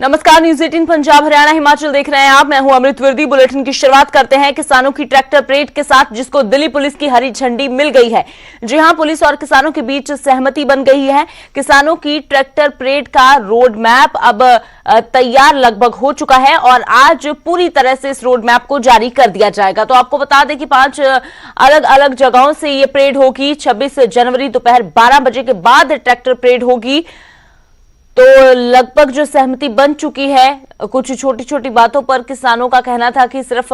नमस्कार, न्यूज 18 पंजाब हरियाणा हिमाचल देख रहे हैं आप। मैं हूं अमृत वर्दी। बुलेटिन की शुरुआत करते हैं किसानों की ट्रैक्टर परेड के साथ, जिसको दिल्ली पुलिस की हरी झंडी मिल गई है। जी हां, पुलिस और किसानों के बीच सहमति बन गई है। किसानों की ट्रैक्टर परेड का रोड मैप अब तैयार लगभग हो चुका है और आज पूरी तरह से इस रोड मैप को जारी कर दिया जाएगा। तो आपको बता दें कि 5 अलग अलग जगहों से ये परेड होगी। 26 जनवरी दोपहर 12 बजे के बाद ट्रैक्टर परेड होगी। तो लगभग जो सहमति बन चुकी है, कुछ छोटी छोटी बातों पर किसानों का कहना था कि सिर्फ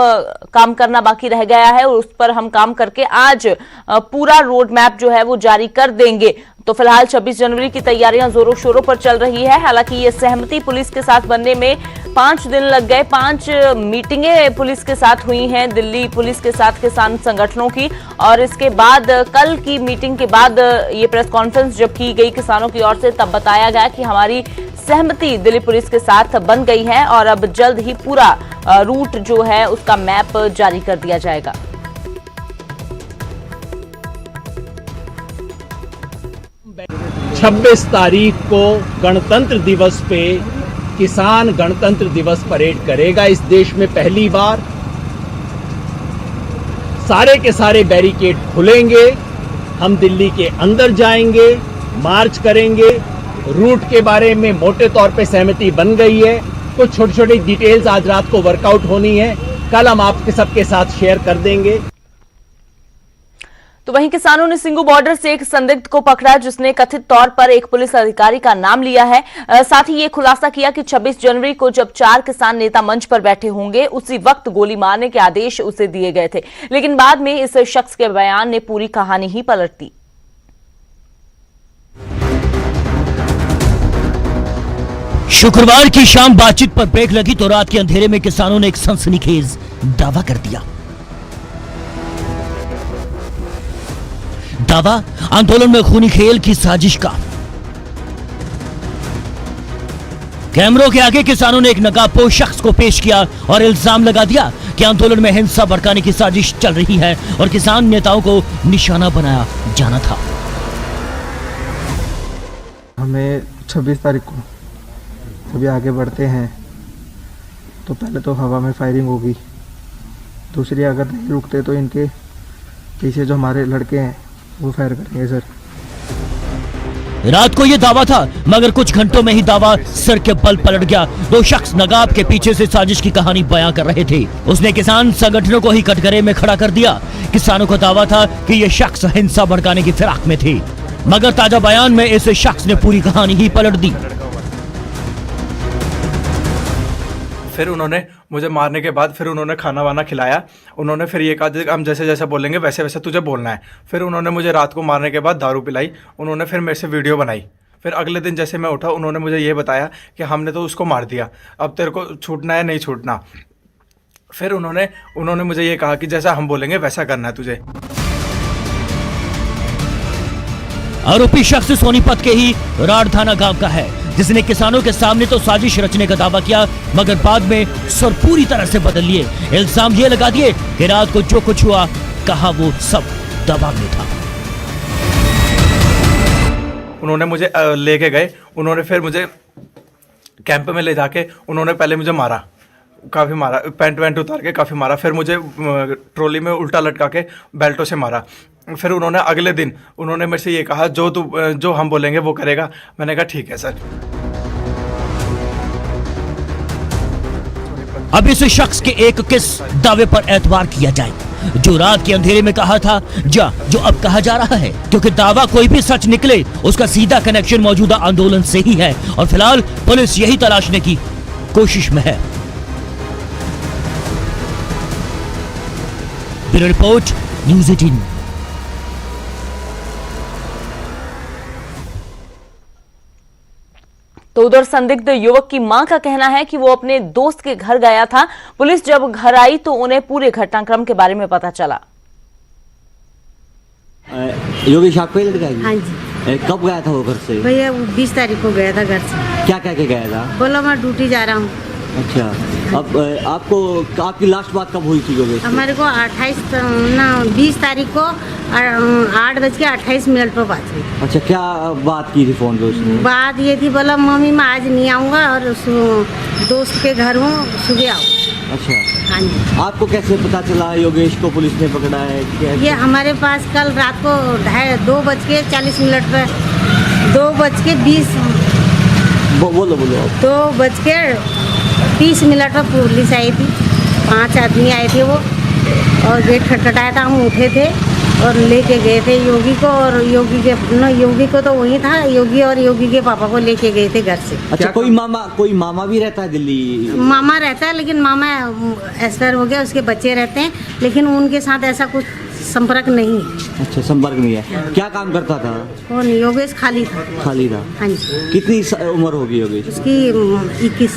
काम करना बाकी रह गया है और उस पर हम काम करके आज पूरा रोड मैप जो है वो जारी कर देंगे। तो फिलहाल 26 जनवरी की तैयारियां जोरों शोरों पर चल रही है। हालांकि ये सहमति पुलिस के साथ बनने में 5 दिन लग गए। 5 मीटिंगें पुलिस के साथ हुई हैं, दिल्ली पुलिस के साथ किसान संगठनों की, और इसके बाद कल की मीटिंग के बाद ये प्रेस कॉन्फ्रेंस जब की गई किसानों की ओर से, तब बताया गया कि हमारी सहमति दिल्ली पुलिस के साथ बन गई है और अब जल्द ही पूरा रूट जो है उसका मैप जारी कर दिया जाएगा। छब्बीस तारीख को गणतंत्र दिवस पे किसान गणतंत्र दिवस परेड करेगा। इस देश में पहली बार सारे के सारे बैरिकेड खुलेंगे। हम दिल्ली के अंदर जाएंगे, मार्च करेंगे। रूट के बारे में मोटे तौर पे सहमति बन गई है। कुछ छोटी छोटी डिटेल्स आज रात को वर्कआउट होनी है, कल हम आपके सबके साथ शेयर कर देंगे। तो वहीं किसानों ने सिंगू बॉर्डर से एक संदिग्ध को पकड़ा, जिसने कथित तौर पर एक पुलिस अधिकारी का नाम लिया है। साथ ही ये खुलासा किया कि 26 जनवरी को जब 4 किसान नेता मंच पर बैठे होंगे, उसी वक्त गोली मारने के आदेश उसे दिए गए थे। लेकिन बाद में इस शख्स के बयान ने पूरी कहानी ही पलट दी। शुक्रवार की शाम बातचीत पर ब्रेक लगी तो रात के अंधेरे में किसानों ने एक सनसनीखेज दावा कर दिया। दावा आंदोलन में खूनी खेल की साजिश का। कैमरों के आगे किसानों ने एक नकाबपोश शख्स को पेश किया और इल्जाम लगा दिया कि आंदोलन में हिंसा भड़काने की साजिश चल रही है और किसान नेताओं को निशाना बनाया जाना था। हमें 26 तारीख को सभी आगे बढ़ते हैं तो पहले तो हवा में फायरिंग होगी, दूसरी अगर नहीं रुकते तो इनके पीछे जो हमारे लड़के हैं वो फायर करेंगे सर। रात को यह दावा था, मगर कुछ घंटों में ही दावा सर के बल पलट गया। 2 शख्स नकाब के पीछे से साजिश की कहानी बयां कर रहे थे। उसने किसान संगठनों को ही कटघरे में खड़ा कर दिया। किसानों का दावा था कि यह शख्स हिंसा भड़काने की फिराक में थे, मगर ताजा बयान में इस शख्स ने पूरी कहानी ही पलट दी। फिर उन्होंने मुझे मारने के बाद फिर उन्होंने खाना वाना खिलाया। उन्होंने फिर ये कहा हम जैसे जैसे बोलेंगे वैसे वैसे तुझे बोलना है। फिर उन्होंने मुझे रात को मारने के बाद दारू पिलाई। उन्होंने फिर मेरे से वीडियो बनाई। फिर अगले दिन जैसे मैं उठा, उन्होंने मुझे ये बताया कि हमने तो उसको मार दिया, अब तेरे को छूटना है नहीं छूटना। फिर उन्होंने मुझे ये कहा कि जैसा हम बोलेंगे वैसा करना है तुझे। आरोपी शख्स सोनीपत के ही राड़थाना गांव का है, जिसने किसानों के सामने तो साजिश रचने का दावा किया, मगर बाद में सुर पूरी तरह से बदल लिए। इल्जाम ये लगा दिए कि रात को जो कुछ हुआ, कहा वो सब दबाव में था। उन्होंने मुझे लेके गए। उन्होंने फिर मुझे कैंप में ले जाके उन्होंने पहले मुझे मारा, काफ़ी मारा, पैंट वैंट उतार के काफ़ी मारा। फिर मुझे ट्रॉली में उल्टा लटका के बेल्टों से मारा। फिर उन्होंने अगले दिन उन्होंने मेरे से ये कहा जो हम बोलेंगे वो करेगा। मैंने कहा ठीक है सर। अब इस शख्स के एक किस दावे पर एतबार किया जाए, जो रात के अंधेरे में कहा था जो अब कहा जा रहा है, क्योंकि दावा कोई भी सच निकले उसका सीधा कनेक्शन मौजूदा आंदोलन से ही है और फिलहाल पुलिस यही तलाशने की कोशिश में है। Bureau report, news 18। तो उधर संदिग्ध युवक की मां का कहना है कि वो अपने दोस्त के घर गया था। पुलिस जब घर आई तो उन्हें पूरे घटनाक्रम के बारे में पता चला। योगेश आपको ही लड़का है? हाँ जी। कब गया था वो घर से? भैया 20 तारीख को गया था घर से। क्या कह के गया था? बोला मैं ड्यूटी जा रहा हूँ। अच्छा, अब आपको आपकी लास्ट बात कब हुई थी योगेश से? हमारे को 20 तारीख को 8:28 पर बात हुई। अच्छा, क्या बात की थी फोन पे उसने? बात ये थी, बोला मम्मी मैं आज नहीं आऊँगा और दोस्त के घर हूँ, सुबह आओ। अच्छा, हाँ जी। आपको कैसे पता चला योगेश को पुलिस ने पकड़ा है? ये हमारे पास कल रात को 2:40 पर 2:20 बोलो 2:30 पर पुलिस आई थी। 5 आदमी आए थे वो, और गेट खटखटाया था, हम उठे थे और लेके गए थे योगी को, और योगी को तो वही था, योगी और योगी के पापा को लेके गए थे घर से। अच्छा, कोई मामा भी रहता है दिल्ली? मामा रहता है, लेकिन मामा एक्सपायर हो गया, उसके बच्चे रहते हैं, लेकिन उनके साथ ऐसा कुछ संपर्क नहीं है। अच्छा, संपर्क नहीं है। क्या काम करता था? कौन? योगेश खाली था। खाली था। हाँ जी। कितनी उम्र होगी योगेश? उसकी 21।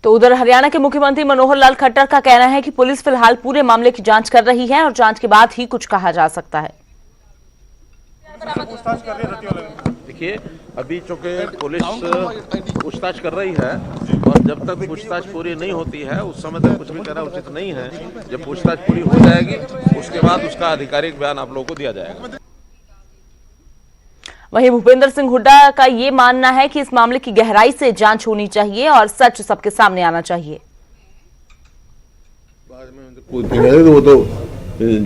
तो उधर हरियाणा के मुख्यमंत्री मनोहर लाल खट्टर का कहना है कि पुलिस फिलहाल पूरे मामले की जांच कर रही है और जांच के बाद ही कुछ कहा जा सकता है। देखिए, अभी चूंकि पुलिस पूछताछ कर रही है, और जब तक पूछताछ पूरी नहीं होती है उस समय तक कुछ भी कहना उचित नहीं है। जब पूछताछ पूरी हो जाएगी उसके बाद उसका आधिकारिक बयान आप लोगों को दिया जाएगा। वहीं भूपेंद्र सिंह हुड्डा का ये मानना है कि इस मामले की गहराई से जांच होनी चाहिए और सच सबके सामने आना चाहिए। बाद में पूछेंगे तो वो तो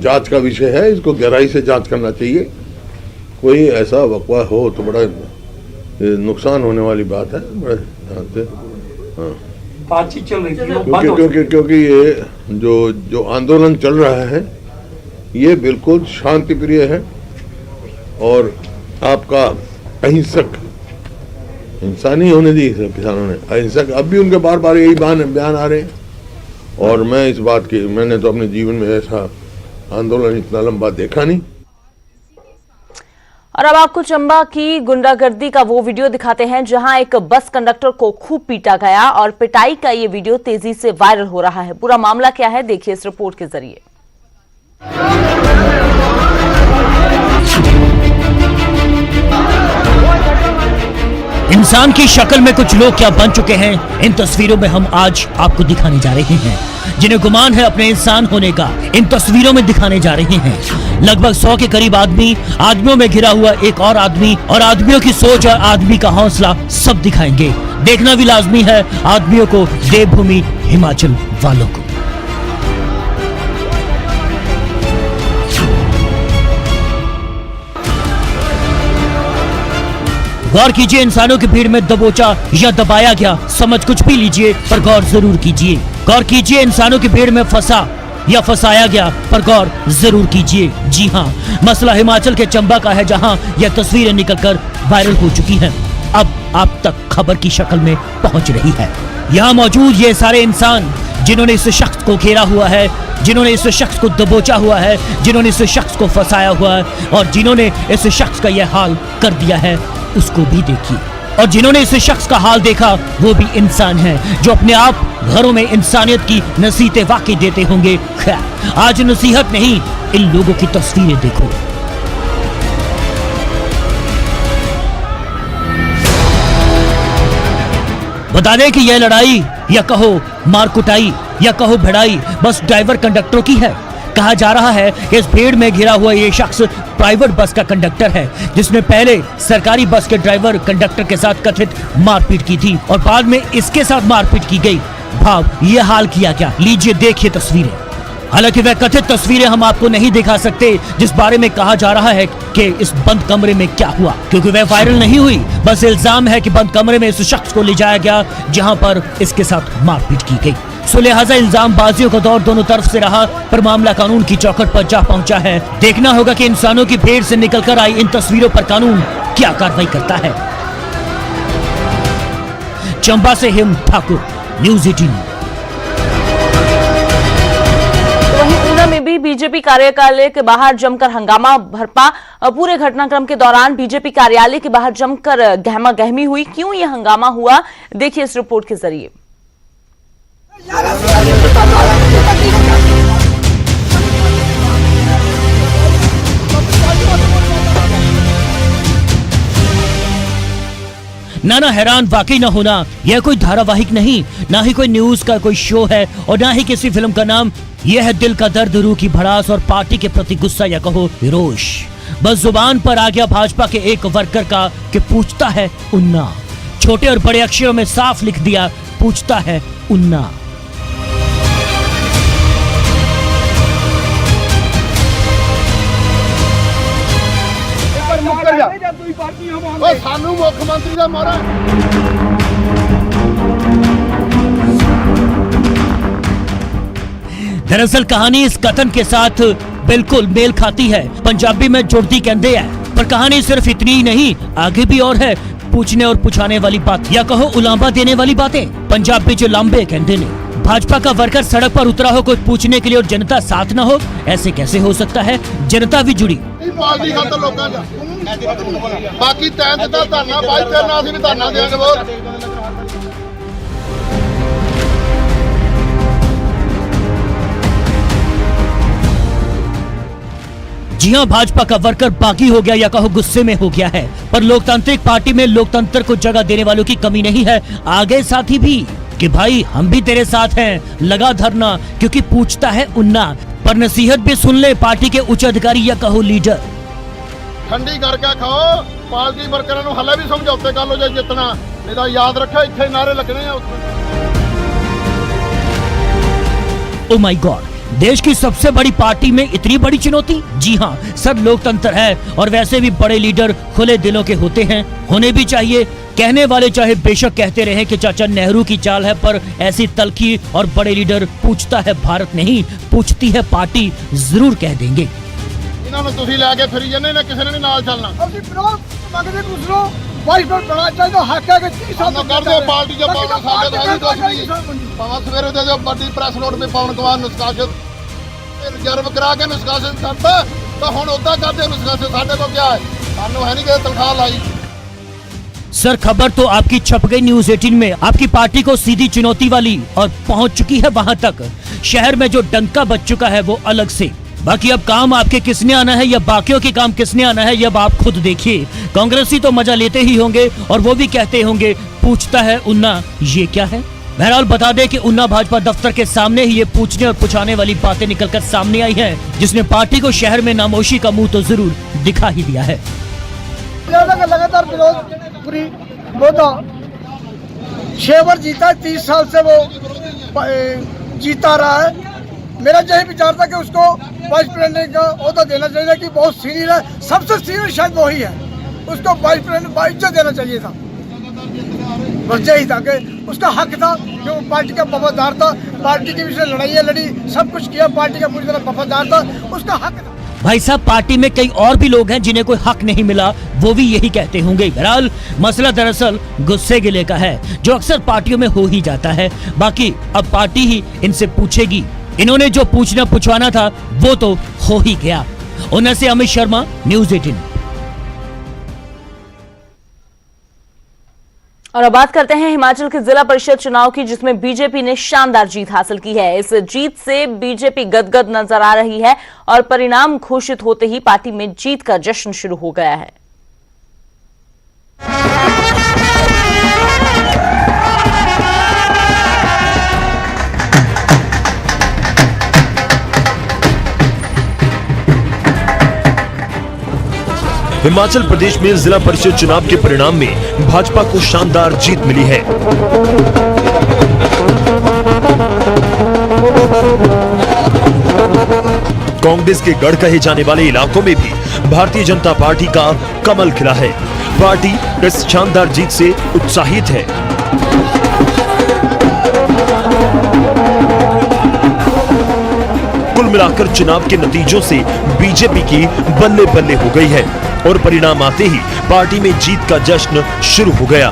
जांच का विषय है, इसको गहराई से जांच करना चाहिए। कोई ऐसा वकवा हो तो बड़ा नुकसान होने वाली बात है, बड़ा ध्यान से। हाँ, बातचीत चल रही थी क्योंकि ये जो आंदोलन चल रहा है ये बिल्कुल शांति प्रिय है, और आपका अहिंसक इंसान ही होने दी किसानों ने, अहिंसक। अब भी उनके बार बार यही बयान आ रहे हैं, और मैं इस बात की, मैंने तो अपने जीवन में ऐसा आंदोलन इतना लंबा देखा नहीं। और अब आपको चंबा की गुंडागर्दी का वो वीडियो दिखाते हैं जहां एक बस कंडक्टर को खूब पीटा गया, और पिटाई का ये वीडियो तेजी से वायरल हो रहा है। पूरा मामला क्या है, देखिए इस रिपोर्ट के जरिए। इंसान की शक्ल में कुछ लोग क्या बन चुके हैं, इन तस्वीरों में हम आज आपको दिखाने जा रहे हैं। जिन्हें गुमान है अपने इंसान होने का, इन तस्वीरों में दिखाने जा रहे हैं। लगभग 100 के करीब आदमियों में घिरा हुआ एक और आदमी, और आदमियों की सोच और आदमी का हौसला सब दिखाएंगे। देखना भी लाजमी है आदमियों को, देवभूमि हिमाचल वालों को। गौर कीजिए, इंसानों की भीड़ में दबोचा या दबाया गया, समझ कुछ भी लीजिए पर गौर जरूर कीजिए। गौर कीजिए, इंसानों की भीड़ में फंसा या फंसाया गया, पर गौर जरूर कीजिए। जी हाँ, मसला हिमाचल के चंबा का है, जहां यह तस्वीरें निकलकर वायरल हो चुकी हैं। अब आप तक खबर की शक्ल में पहुंच रही है। यहाँ मौजूद ये सारे इंसान जिन्होंने इस शख्स को घेरा हुआ है, जिन्होंने इस शख्स को दबोचा हुआ है, जिन्होंने इस शख्स को फंसाया हुआ है, और जिन्होंने इस शख्स का यह हाल कर दिया है, उसको भी देखिए। और जिन्होंने इस शख्स का हाल देखा वो भी इंसान हैं, जो अपने आप घरों में इंसानियत की नसीहतें वाकई देते होंगे। खैर, आज नसीहत नहीं, इन लोगों की तस्वीरें देखो। बता दें कि यह लड़ाई या कहो मारकुटाई या कहो भिड़ाई बस ड्राइवर कंडक्टरों की है। कहा जा रहा है कि इस भीड़ में घिरा हुआ ये शख्स प्राइवेट बस का कंडक्टर है, जिसने पहले सरकारी बस के ड्राइवर कंडक्टर के साथ कथित मारपीट की थी और बाद में इसके साथ मारपीट की गई। भाव ये हाल किया क्या, लीजिए देखिए तस्वीरें। हालांकि वह कथित तस्वीरें हम आपको नहीं दिखा सकते जिस बारे में कहा जा रहा है कि इस बंद कमरे में क्या हुआ, क्योंकि वह वायरल नहीं हुई। बस इल्जाम है कि बंद कमरे में इस शख्स को ले जाया गया जहां पर इसके साथ मारपीट की गई। सो लिहाजा इल्जाम बाजियों का दौर दोनों तरफ से रहा, पर मामला कानून की चौखट पर जा पहुंचा है। देखना होगा कि इंसानों की भीड़ से निकलकर आई इन तस्वीरों पर कानून क्या कार्रवाई करता है। चंबा से हिम ठाकुर, न्यूज़ 18। वहीं ऊना में भी बीजेपी कार्यालय के बाहर जमकर हंगामा भरपा। पूरे घटनाक्रम के दौरान बीजेपी कार्यालय के बाहर जमकर गहमा गहमी हुई। क्यों यह हंगामा हुआ, देखिए इस रिपोर्ट के जरिए। नाना हैरान वाकई न होना, यह कोई धारावाहिक नहीं, ना ही कोई न्यूज का कोई शो है और ना ही किसी फिल्म का नाम। यह है दिल का दर्द, रूह की भड़ास और पार्टी के प्रति गुस्सा या कहो रोष। बस जुबान पर आ गया भाजपा के एक वर्कर का कि पूछता है उन्ना। छोटे और बड़े अक्षरों में साफ लिख दिया, पूछता है उन्ना। सानू मुख्यमंत्री का मारा। दरअसल कहानी इस कथन के साथ बिल्कुल मेल खाती है। पंजाबी में जुड़ती कहते हैं, पर कहानी सिर्फ इतनी ही नहीं, आगे भी और है। पूछने और पुछाने वाली बात या कहो उलांबा देने वाली बातें। पंजाबी जो लांबे कहते ने। भाजपा का वर्कर सड़क पर उतरा हो कुछ पूछने के लिए और जनता साथ न हो, ऐसे कैसे हो सकता है? जनता भी जुड़ी। बाकी तैन धरना भाई करना भी धरना देंगे बहुत। जी हाँ, भाजपा का वर्कर बागी हो गया या कहो गुस्से में हो गया है, पर लोकतांत्रिक पार्टी में लोकतंत्र को जगह देने वालों की कमी नहीं है। आगे साथी भी कि भाई हम भी तेरे साथ हैं, लगा धरना, क्योंकि पूछता है उन्ना। पर नसीहत भी सुन ले पार्टी के उच्च अधिकारी या कहो लीडर। ठंडी करके खाओ, पार्टी वर्करां नूं हले भी समझौते कर लो जे जितना, नहीं तो याद रखो इत्थे नारे लगने हैं। ओ माय गॉड, देश की सबसे बड़ी पार्टी में इतनी बड़ी चुनौती? जी हाँ, सब लोकतंत्र है और वैसे भी बड़े लीडर खुले दिलों के होते हैं, होने भी चाहिए। कहने वाले चाहे बेशक कहते रहे कि चाचा नेहरू की चाल है, पर ऐसी तलखी और बड़े लीडर पूछता है भारत नहीं, पूछती है पार्टी, जरूर कह देंगे। इन्होंने तुसी लेके फिरी जन्ने ने, किसी ने नहीं नाल चलना। ਅਸੀਂ ਵਿਰੋਧ ਮੰਗਦੇ ਦੂਸਰੋ ਵਾਈਸ ਪ੍ਰੈਜ਼ੀਡੈਂਟ ਬਣਾਉਣਾ ਚਾਹੀਦਾ, ਹੱਕ ਹੈ कि 30 साल हम कर दो पार्टी जो पावन सागर है ही दोस्त नहीं। पावन सवेरे दे दो बड़ी प्रेस नोट पे पवन कुमार निष्कासित रिजर्व करा के निष्कासित करता, तो हुण उदा करदे निष्कासित। साडे को क्या है, सानू है नहीं कि तनख्वाह लाई। सर खबर तो आपकी छप गई न्यूज 18 में, आपकी पार्टी को सीधी चुनौती वाली, और पहुंच चुकी है वहां तक। शहर में जो डंका बज चुका है वो अलग से। बाकी अब काम आपके किसने आना है या बाकियों के काम किसने आना है, ये अब आप खुद देखिए। कांग्रेसी तो मजा लेते ही होंगे और वो भी कहते होंगे पूछता है उन्ना, ये क्या है? बहरहाल बता दें कि उन्ना भाजपा दफ्तर के सामने ही ये पूछने और पुछाने वाली बातें निकलकर सामने आई हैं, जिसने पार्टी को शहर में नामोशी का मुंह तो जरूर दिखा ही दिया है। लगातार विरोध पूरी होता 6 बार जीता, 30 साल से वो जीता रहा है। मेरा यही विचार था कि उसको वाइस प्रेसिडेंट का ओहदा देना चाहिए, कि बहुत सीनियर है, सबसे सीनियर शायद वही है, उसको वाइस प्रेसिडेंट बाइज्जत देना चाहिए था। बस यही था कि उसका हक था कि वो पार्टी का वफादार था, पार्टी की विषय लड़ाइयाँ लड़ी, सब कुछ किया, पार्टी का पूरी तरह वफादार था, उसका हक था। भाई साहब, पार्टी में कई और भी लोग हैं जिन्हें कोई हक नहीं मिला, वो भी यही कहते होंगे। बहरहाल मसला दरअसल गुस्से गिले का है, जो अक्सर पार्टियों में हो ही जाता है। बाकी अब पार्टी ही इनसे पूछेगी। इन्होंने जो पूछना पुछवाना था वो तो हो ही गया। ऊना से अमित शर्मा, न्यूज 18। और अब बात करते हैं हिमाचल के जिला परिषद चुनाव की, जिसमें बीजेपी ने शानदार जीत हासिल की है। इस जीत से बीजेपी गदगद नजर आ रही है और परिणाम घोषित होते ही पार्टी में जीत का जश्न शुरू हो गया है। हिमाचल प्रदेश में जिला परिषद चुनाव के परिणाम में भाजपा को शानदार जीत मिली है। कांग्रेस के गढ़ कहे जाने वाले इलाकों में भी भारतीय जनता पार्टी का कमल खिला है। पार्टी इस शानदार जीत से उत्साहित है। कुल मिलाकर चुनाव के नतीजों से बीजेपी की बल्ले बल्ले हो गई है और परिणाम आते ही पार्टी में जीत का जश्न शुरू हो गया।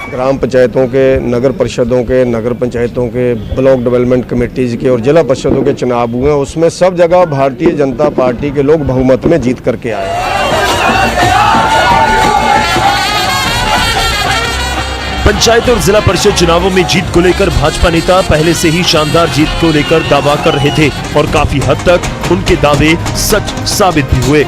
ग्राम पंचायतों के, नगर परिषदों के, नगर पंचायतों के, ब्लॉक डेवलपमेंट कमेटीज के और जिला परिषदों के चुनाव हुए, उसमें सब जगह भारतीय जनता पार्टी के लोग बहुमत में जीत करके आए। पंचायत और जिला परिषद चुनावों में जीत को लेकर भाजपा नेता पहले से ही शानदार जीत को लेकर दावा कर रहे थे और काफी हद तक उनके दावे सच साबित भी हुए।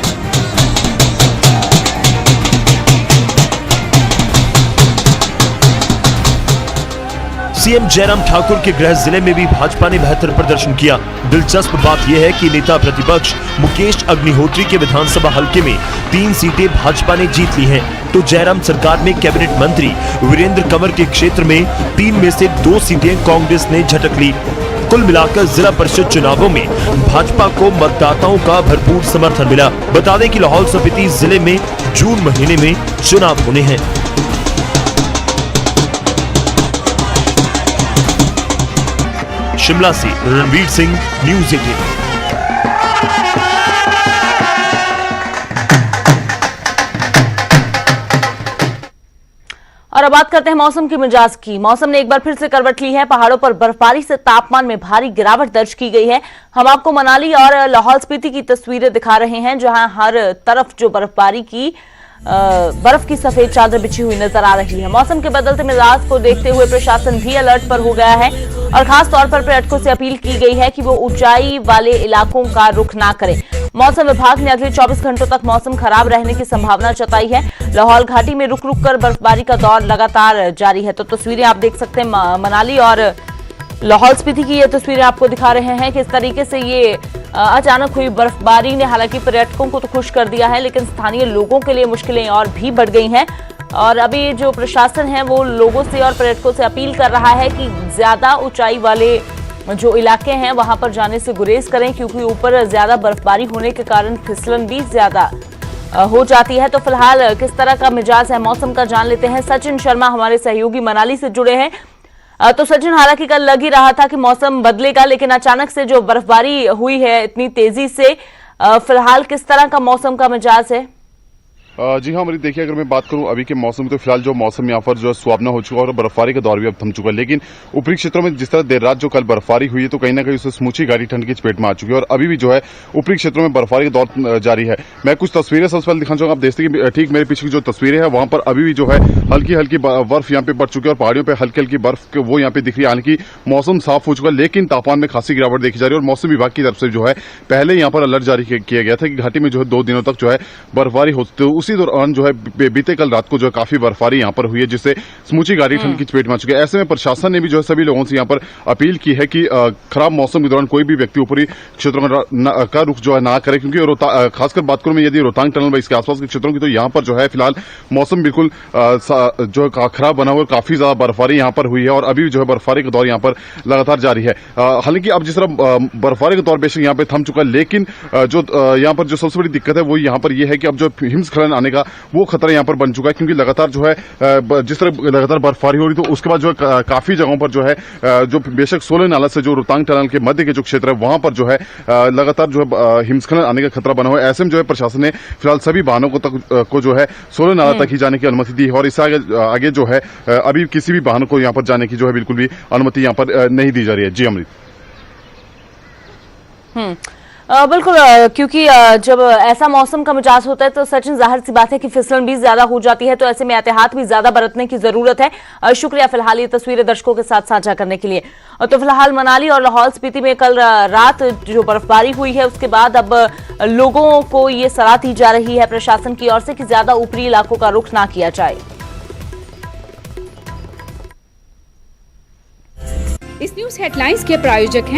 सीएम जयराम ठाकुर के गृह जिले में भी भाजपा ने बेहतर प्रदर्शन किया। दिलचस्प बात यह है कि नेता प्रतिपक्ष मुकेश अग्निहोत्री के विधानसभा हलके में 3 सीटें भाजपा ने जीत ली हैं, तो जयराम सरकार में कैबिनेट मंत्री वीरेंद्र कंवर के क्षेत्र में 3 में से 2 सीटें कांग्रेस ने झटक ली। कुल मिलाकर जिला परिषद चुनावों में भाजपा को मतदाताओं का भरपूर समर्थन मिला। बता दें कि लाहौल स्पीति जिले में जून महीने में चुनाव होने हैं। शिमला से रणवीर सिंह, न्यूज़ 18। और अब बात करते हैं मौसम की मिजाज की। मौसम ने एक बार फिर से करवट ली है। पहाड़ों पर बर्फबारी से तापमान में भारी गिरावट दर्ज की गई है। हम आपको मनाली और लाहौल स्पीति की तस्वीरें दिखा रहे हैं, जहां हर तरफ जो बर्फ की सफेद चादर बिछी हुई नजर आ रही है। मौसम के बदलते मिजाज को देखते हुए प्रशासन भी अलर्ट पर हो गया है और खास तौर पर पर्यटकों से अपील की गई है कि वो ऊंचाई वाले इलाकों का रुख ना करें। मौसम विभाग ने अगले 24 घंटों तक मौसम खराब रहने की संभावना जताई है। लाहौल घाटी में रुक रुक कर बर्फबारी का दौर लगातार जारी है। तो तस्वीरें आप देख सकते हैं मनाली और लाहौल स्पीति की ये तस्वीरें आपको दिखा रहे हैं कि इस तरीके से ये अचानक हुई बर्फबारी ने हालांकि पर्यटकों को तो खुश कर दिया है, लेकिन स्थानीय लोगों के लिए मुश्किलें और भी बढ़ गई हैं। और अभी जो प्रशासन है वो लोगों से और पर्यटकों से अपील कर रहा है कि ज्यादा ऊंचाई वाले जो इलाके हैं वहां पर जाने से गुरेज करें, क्योंकि ऊपर ज्यादा बर्फबारी होने के कारण फिसलन भी ज्यादा हो जाती है। तो फिलहाल किस तरह का मिजाज है मौसम का जान लेते हैं। सचिन शर्मा हमारे सहयोगी मनाली से जुड़े हैं। तो सचिन, हालांकि कल लग ही रहा था कि मौसम बदलेगा, लेकिन अचानक से जो बर्फबारी हुई है इतनी तेजी से, फिलहाल किस तरह का मौसम का मिजाज है? जी हाँ अमृत, देखिए अगर मैं बात करूं अभी के मौसम तो फिलहाल जो मौसम यहाँ पर जो सुहावना हो चुका है और बर्फबारी का दौर भी अब थम चुका है, लेकिन ऊपरी क्षेत्रों में जिस तरह देर रात जो कल बर्फबारी हुई है तो कहीं ना कहीं उससे समूची घाटी ठंड की चपेट में आ चुकी है और अभी भी जो है ऊपरी क्षेत्रों में बर्फबारी का दौर जारी है। मैं कुछ तस्वीरें सबसे पहले दिखाना चाहूंगा। आप देखते हैं ठीक मेरे पीछे की जो तस्वीरें हैं वहां पर अभी भी जो है हल्की हल्की बर्फ यहाँ पे पड़ चुकी है और पहाड़ियों पर हल्की हल्की बर्फ वो यहाँ पे दिख रही है। हालांकि मौसम साफ हो चुका है, लेकिन तापमान में खासी गिरावट देखी जा रही है और मौसम विभाग की तरफ से जो है पहले यहाँ पर अलर्ट जारी किया गया था कि घाटी में जो है 2 दिनों तक जो है बर्फबारी होती है। उसी दौरान जो है बीते कल रात को जो काफी बर्फबारी यहाँ पर हुई है, जिससे समूची घाटी ठंड की चपेट में आ चुकी है। ऐसे में प्रशासन ने भी जो है सभी लोगों से यहाँ पर अपील की है कि खराब मौसम के दौरान कोई भी व्यक्ति ऊपरी क्षेत्रों का रुख जो है ना करे, क्योंकि खासकर बात करूं मैं यदि रोहतांग टनल व इसके आसपास के क्षेत्रों की, तो यहाँ पर जो है फिलहाल मौसम बिल्कुल जो खराब बना हुआ है। काफी ज्यादा बर्फबारी यहाँ पर हुई है और अभी जो है बर्फबारी का दौर यहाँ पर लगातार जारी है। हालांकि अब जिस तरह बर्फबारी का दौर बेशक यहाँ पे थम चुका है, लेकिन जो यहाँ पर जो सबसे बड़ी दिक्कत है वो यहाँ पर यह है कि अब जो हिमस्खलन आने का वो खतरा यहाँ पर बन चुका है, क्योंकि लगातार जो है जिस तरह लगातार बर्फबारी हो रही तो उसके बाद जो है काफी जगहों पर जो है जो बेशक 16 नाला से जो रोहतांग टनल के मध्य के जो क्षेत्र है वहां पर जो है लगातार जो है हिमस्खलन आने का खतरा बना हुआ है। ऐसे में जो है प्रशासन ने फिलहाल सभी वाहनों को जो है 16 नाला तक ही जाने की अनुमति दी है और इससे आगे जो है अभी किसी भी वाहन को यहाँ पर जाने की जो है बिल्कुल भी अनुमति यहाँ पर नहीं दी जा रही है। जी अमृत। बिल्कुल, क्योंकि जब ऐसा मौसम का मिजाज होता है तो सचिन जाहिर सी बात है कि फिसलन भी ज्यादा हो जाती है, तो ऐसे में एहतियात भी ज्यादा बरतने की जरूरत है। शुक्रिया फिलहाल ये तस्वीरें दर्शकों के साथ साझा करने के लिए। तो फिलहाल मनाली और लाहौल स्पीति में कल रात जो बर्फबारी हुई है उसके बाद अब लोगों को ये सलाह दी जा रही है प्रशासन की ओर से कि ज्यादा ऊपरी इलाकों का रुख ना किया जाए। इस न्यूज हेडलाइंस के प्रायोजक हैं